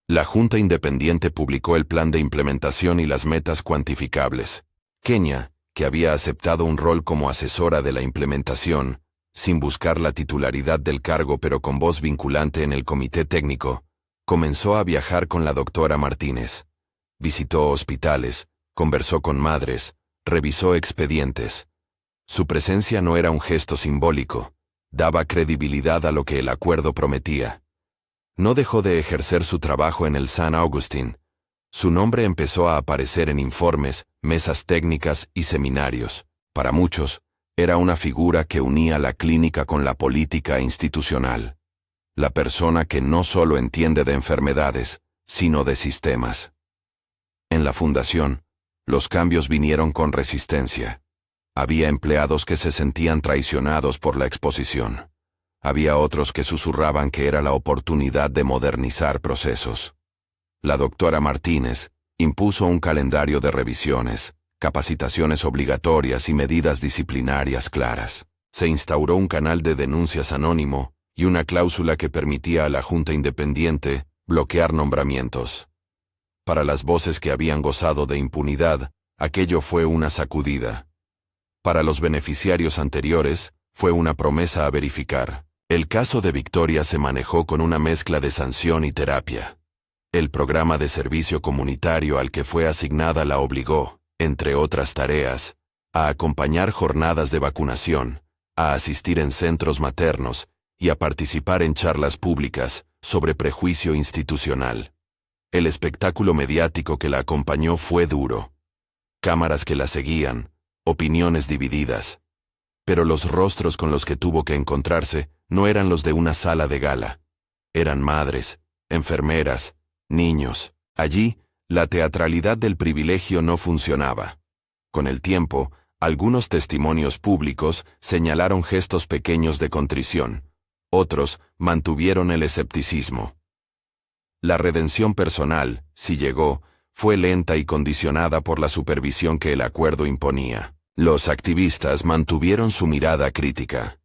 La Junta Independiente publicó el plan de implementación y las metas cuantificables. Kenia, que había aceptado un rol como asesora de la implementación, sin buscar la titularidad del cargo pero con voz vinculante en el comité técnico, comenzó a viajar con la doctora Martínez. Visitó hospitales, conversó con madres, revisó expedientes. Su presencia no era un gesto simbólico, daba credibilidad a lo que el acuerdo prometía. No dejó de ejercer su trabajo en el San Agustín. Su nombre empezó a aparecer en informes, mesas técnicas y seminarios. Para muchos, era una figura que unía la clínica con la política institucional. La persona que no solo entiende de enfermedades, sino de sistemas. En la fundación, los cambios vinieron con resistencia. Había empleados que se sentían traicionados por la exposición. Había otros que susurraban que era la oportunidad de modernizar procesos. La doctora Martínez impuso un calendario de revisiones, capacitaciones obligatorias y medidas disciplinarias claras. Se instauró un canal de denuncias anónimo y una cláusula que permitía a la Junta Independiente bloquear nombramientos. Para las voces que habían gozado de impunidad, aquello fue una sacudida. Para los beneficiarios anteriores, fue una promesa a verificar. El caso de Victoria se manejó con una mezcla de sanción y terapia. El programa de servicio comunitario al que fue asignada la obligó, entre otras tareas, a acompañar jornadas de vacunación, a asistir en centros maternos y a participar en charlas públicas sobre prejuicio institucional. El espectáculo mediático que la acompañó fue duro. Cámaras que la seguían, opiniones divididas. Pero los rostros con los que tuvo que encontrarse no eran los de una sala de gala. Eran madres, enfermeras, niños. Allí, la teatralidad del privilegio no funcionaba. Con el tiempo, algunos testimonios públicos señalaron gestos pequeños de contrición. Otros mantuvieron el escepticismo. La redención personal, si llegó, fue lenta y condicionada por la supervisión que el acuerdo imponía. Los activistas mantuvieron su mirada crítica.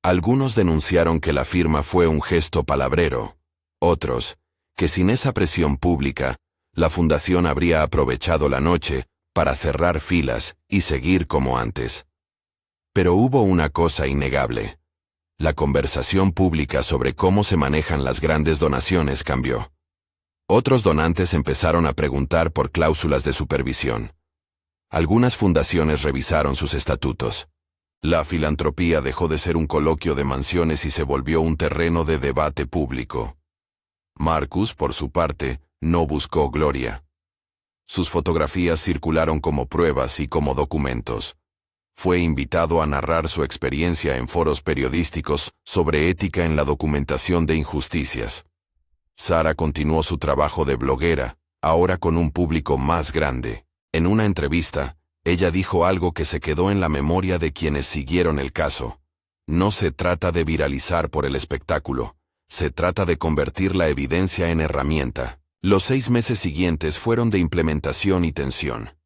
Algunos denunciaron que la firma fue un gesto palabrero. Otros, que sin esa presión pública, la fundación habría aprovechado la noche para cerrar filas y seguir como antes. Pero hubo una cosa innegable. La conversación pública sobre cómo se manejan las grandes donaciones cambió. Otros donantes empezaron a preguntar por cláusulas de supervisión. Algunas fundaciones revisaron sus estatutos. La filantropía dejó de ser un coloquio de mansiones y se volvió un terreno de debate público. Marcus, por su parte, no buscó gloria. Sus fotografías circularon como pruebas y como documentos. Fue invitado a narrar su experiencia en foros periodísticos sobre ética en la documentación de injusticias. Sara continuó su trabajo de bloguera, ahora con un público más grande. En una entrevista, ella dijo algo que se quedó en la memoria de quienes siguieron el caso. No se trata de viralizar por el espectáculo, se trata de convertir la evidencia en herramienta. Los 6 meses siguientes fueron de implementación y tensión.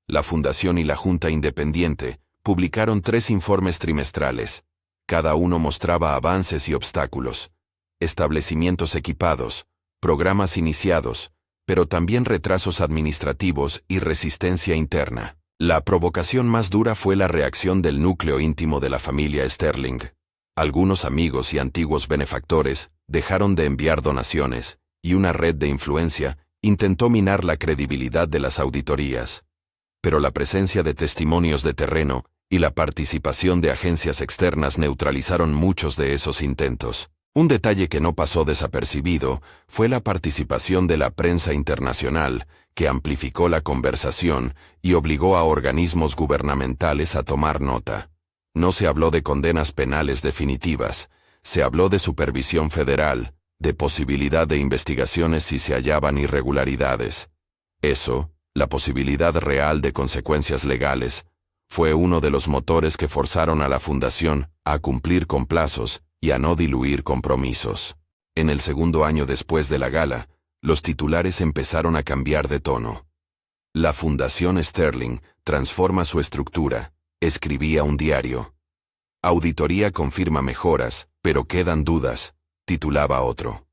La Fundación y la Junta Independiente publicaron 3 informes trimestrales. Cada uno mostraba avances y obstáculos, establecimientos equipados, programas iniciados, pero también retrasos administrativos y resistencia interna. La provocación más dura fue la reacción del núcleo íntimo de la familia Sterling. Algunos amigos y antiguos benefactores dejaron de enviar donaciones, y una red de influencia intentó minar la credibilidad de las auditorías. Pero la presencia de testimonios de terreno y la participación de agencias externas neutralizaron muchos de esos intentos. Un detalle que no pasó desapercibido fue la participación de la prensa internacional, que amplificó la conversación y obligó a organismos gubernamentales a tomar nota. No se habló de condenas penales definitivas, se habló de supervisión federal, de posibilidad de investigaciones si se hallaban irregularidades. Eso, la posibilidad real de consecuencias legales, fue uno de los motores que forzaron a la Fundación a cumplir con plazos y a no diluir compromisos. En el segundo año después de la gala, los titulares empezaron a cambiar de tono. La Fundación Sterling transforma su estructura, escribía un diario. Auditoría confirma mejoras, pero quedan dudas, titulaba otro.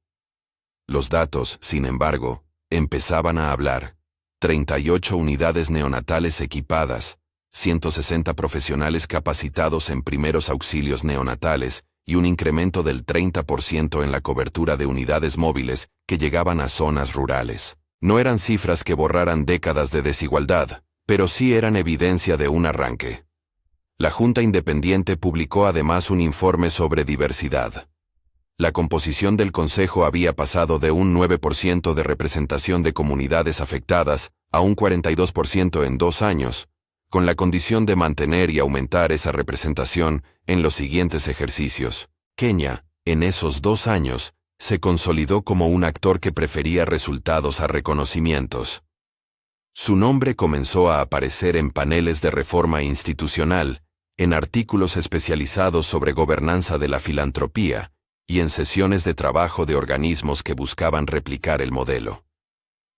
Los datos, sin embargo, empezaban a hablar. 38 unidades neonatales equipadas, 160 profesionales capacitados en primeros auxilios neonatales y un incremento del 30% en la cobertura de unidades móviles que llegaban a zonas rurales. No eran cifras que borraran décadas de desigualdad, pero sí eran evidencia de un arranque. La Junta Independiente publicó además un informe sobre diversidad. La composición del Consejo había pasado de un 9% de representación de comunidades afectadas a un 42% en 2 años, con la condición de mantener y aumentar esa representación en los siguientes ejercicios. Kenia, en esos 2 años, se consolidó como un actor que prefería resultados a reconocimientos. Su nombre comenzó a aparecer en paneles de reforma institucional, en artículos especializados sobre gobernanza de la filantropía, y en sesiones de trabajo de organismos que buscaban replicar el modelo.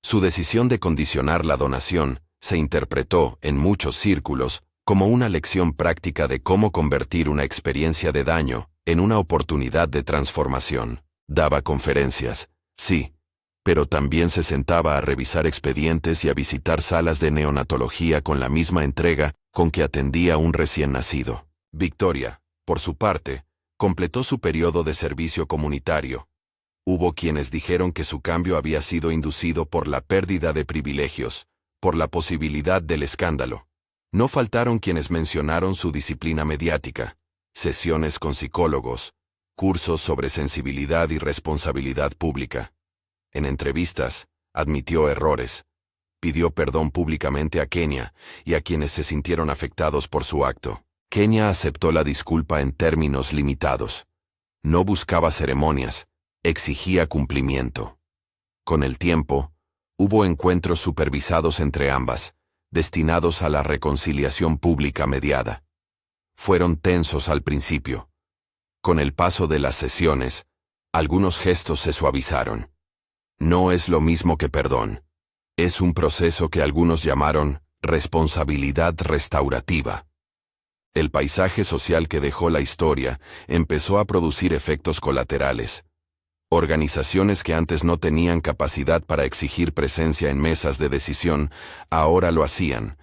Su decisión de condicionar la donación se interpretó, en muchos círculos, como una lección práctica de cómo convertir una experiencia de daño en una oportunidad de transformación. Daba conferencias, sí, pero también se sentaba a revisar expedientes y a visitar salas de neonatología con la misma entrega con que atendía a un recién nacido. Victoria, por su parte, completó su periodo de servicio comunitario. Hubo quienes dijeron que su cambio había sido inducido por la pérdida de privilegios, por la posibilidad del escándalo. No faltaron quienes mencionaron su disciplina mediática, sesiones con psicólogos, cursos sobre sensibilidad y responsabilidad pública. En entrevistas, admitió errores. Pidió perdón públicamente a Kenia y a quienes se sintieron afectados por su acto. Kenia aceptó la disculpa en términos limitados. No buscaba ceremonias, exigía cumplimiento. Con el tiempo, hubo encuentros supervisados entre ambas, destinados a la reconciliación pública mediada. Fueron tensos al principio. Con el paso de las sesiones, algunos gestos se suavizaron. No es lo mismo que perdón. Es un proceso que algunos llamaron responsabilidad restaurativa. El paisaje social que dejó la historia empezó a producir efectos colaterales. Organizaciones que antes no tenían capacidad para exigir presencia en mesas de decisión, ahora lo hacían.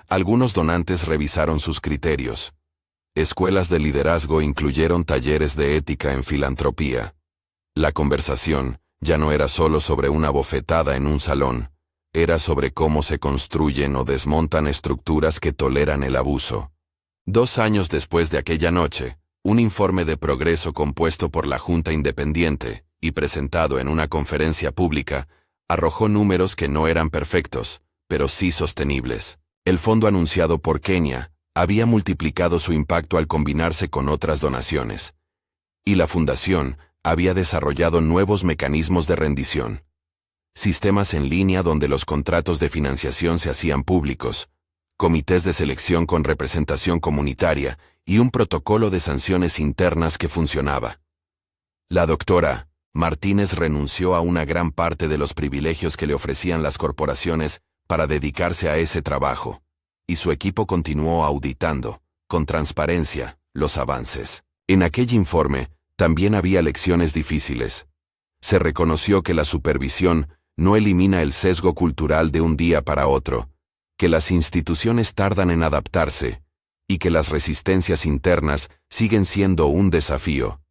Algunos donantes revisaron sus criterios. Escuelas de liderazgo incluyeron talleres de ética en filantropía. La conversación ya no era solo sobre una bofetada en un salón, era sobre cómo se construyen o desmontan estructuras que toleran el abuso. 2 años después de aquella noche, un informe de progreso compuesto por la Junta Independiente y presentado en una conferencia pública, arrojó números que no eran perfectos, pero sí sostenibles. El fondo anunciado por Kenia había multiplicado su impacto al combinarse con otras donaciones. Y la fundación había desarrollado nuevos mecanismos de rendición. Sistemas en línea donde los contratos de financiación se hacían públicos, comités de selección con representación comunitaria y un protocolo de sanciones internas que funcionaba. La doctora Martínez renunció a una gran parte de los privilegios que le ofrecían las corporaciones para dedicarse a ese trabajo, y su equipo continuó auditando, con transparencia, los avances. En aquel informe también había lecciones difíciles. Se reconoció que la supervisión no elimina el sesgo cultural de un día para otro, que las instituciones tardan en adaptarse, y que las resistencias internas siguen siendo un desafío.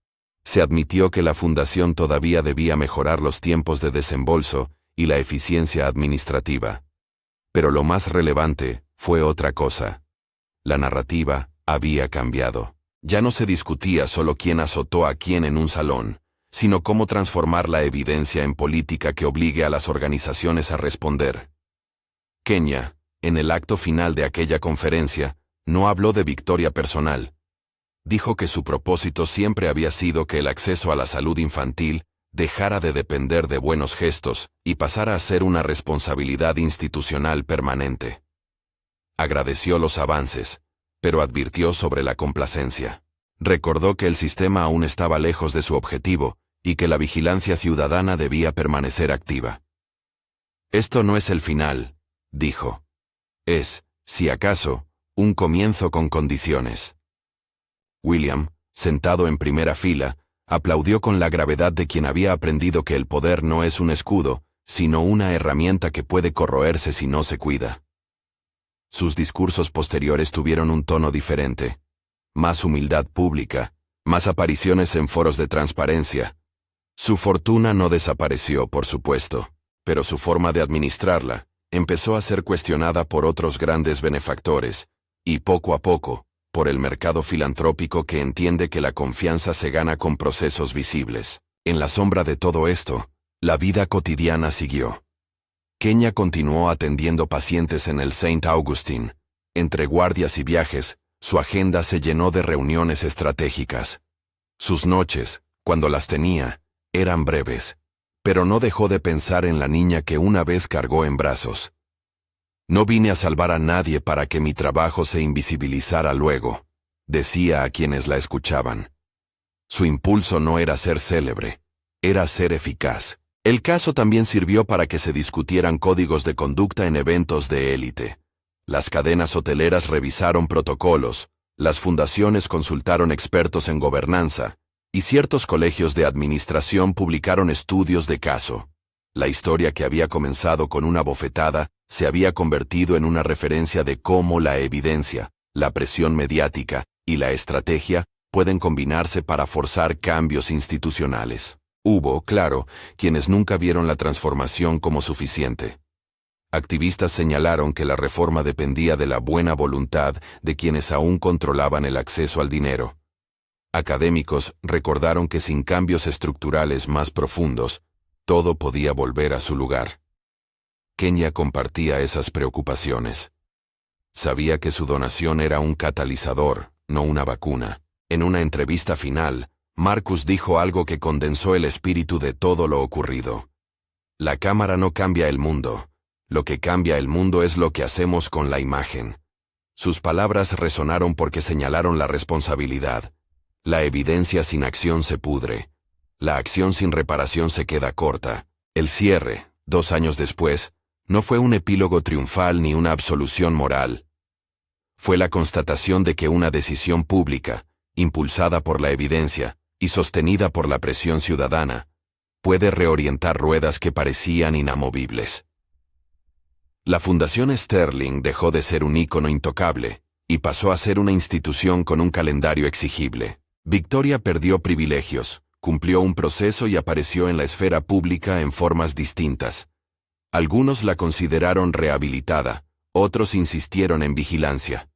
Se admitió que la fundación todavía debía mejorar los tiempos de desembolso y la eficiencia administrativa. Pero lo más relevante fue otra cosa. La narrativa había cambiado. Ya no se discutía solo quién azotó a quién en un salón, sino cómo transformar la evidencia en política que obligue a las organizaciones a responder. Kenia, en el acto final de aquella conferencia, no habló de victoria personal. Dijo que su propósito siempre había sido que el acceso a la salud infantil dejara de depender de buenos gestos y pasara a ser una responsabilidad institucional permanente. Agradeció los avances, pero advirtió sobre la complacencia. Recordó que el sistema aún estaba lejos de su objetivo y que la vigilancia ciudadana debía permanecer activa. Esto no es el final, dijo. Es, si acaso, un comienzo con condiciones. William, sentado en primera fila, Aplaudió con la gravedad de quien había aprendido que el poder no es un escudo, sino una herramienta que puede corroerse si no se cuida. Sus discursos posteriores tuvieron un tono diferente. Más humildad pública, más apariciones en foros de transparencia. Su fortuna no desapareció, por supuesto, pero su forma de administrarla empezó a ser cuestionada por otros grandes benefactores, y poco a poco, por el mercado filantrópico que entiende que la confianza se gana con procesos visibles. En la sombra de todo esto, la vida cotidiana siguió. Kenya continuó atendiendo pacientes en el St. Augustine. Entre guardias y viajes, su agenda se llenó de reuniones estratégicas. Sus noches, cuando las tenía, eran breves, pero no dejó de pensar en la niña que una vez cargó en brazos. No vine a salvar a nadie para que mi trabajo se invisibilizara luego, decía a quienes la escuchaban. Su impulso no era ser célebre, era ser eficaz. El caso también sirvió para que se discutieran códigos de conducta en eventos de élite. Las cadenas hoteleras revisaron protocolos, las fundaciones consultaron expertos en gobernanza, y ciertos colegios de administración publicaron estudios de caso. La historia que había comenzado con una bofetada se había convertido en una referencia de cómo la evidencia, la presión mediática y la estrategia pueden combinarse para forzar cambios institucionales. Hubo, claro, quienes nunca vieron la transformación como suficiente. Activistas señalaron que la reforma dependía de la buena voluntad de quienes aún controlaban el acceso al dinero. Académicos recordaron que sin cambios estructurales más profundos, todo podía volver a su lugar. Kenya compartía esas preocupaciones. Sabía que su donación era un catalizador, no una vacuna. En una entrevista final, Marcus dijo algo que condensó el espíritu de todo lo ocurrido. La cámara no cambia el mundo. Lo que cambia el mundo es lo que hacemos con la imagen. Sus palabras resonaron porque señalaron la responsabilidad. La evidencia sin acción se pudre. La acción sin reparación se queda corta. El cierre, 2 años después, no fue un epílogo triunfal ni una absolución moral. Fue la constatación de que una decisión pública, impulsada por la evidencia y sostenida por la presión ciudadana, puede reorientar ruedas que parecían inamovibles. La Fundación Sterling dejó de ser un ícono intocable y pasó a ser una institución con un calendario exigible. Victoria perdió privilegios, cumplió un proceso y apareció en la esfera pública en formas distintas. Algunos la consideraron rehabilitada, otros insistieron en vigilancia.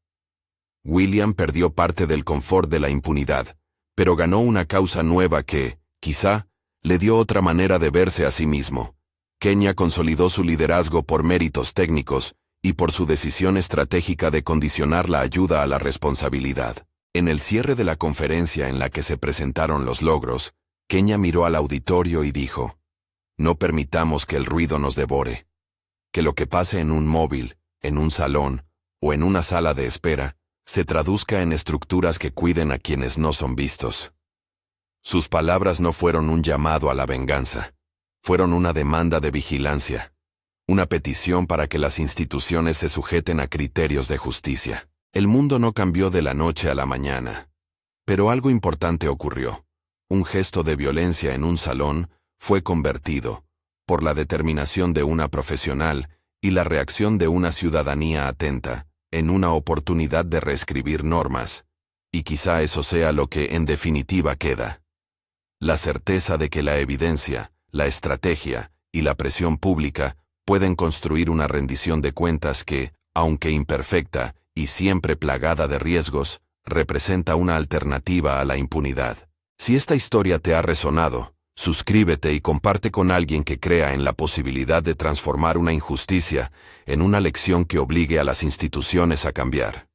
William perdió parte del confort de la impunidad, pero ganó una causa nueva que, quizá, le dio otra manera de verse a sí mismo. Kenya consolidó su liderazgo por méritos técnicos y por su decisión estratégica de condicionar la ayuda a la responsabilidad. En el cierre de la conferencia en la que se presentaron los logros, Kenya miró al auditorio y dijo: no permitamos que el ruido nos devore. Que lo que pase en un móvil, en un salón o en una sala de espera, se traduzca en estructuras que cuiden a quienes no son vistos. Sus palabras no fueron un llamado a la venganza. Fueron una demanda de vigilancia. Una petición para que las instituciones se sujeten a criterios de justicia. El mundo no cambió de la noche a la mañana. Pero algo importante ocurrió. Un gesto de violencia en un salón fue convertido, por la determinación de una profesional y la reacción de una ciudadanía atenta, en una oportunidad de reescribir normas. Y quizá eso sea lo que en definitiva queda. La certeza de que la evidencia, la estrategia y la presión pública pueden construir una rendición de cuentas que, aunque imperfecta y siempre plagada de riesgos, representa una alternativa a la impunidad. Si esta historia te ha resonado, suscríbete y comparte con alguien que crea en la posibilidad de transformar una injusticia en una lección que obligue a las instituciones a cambiar.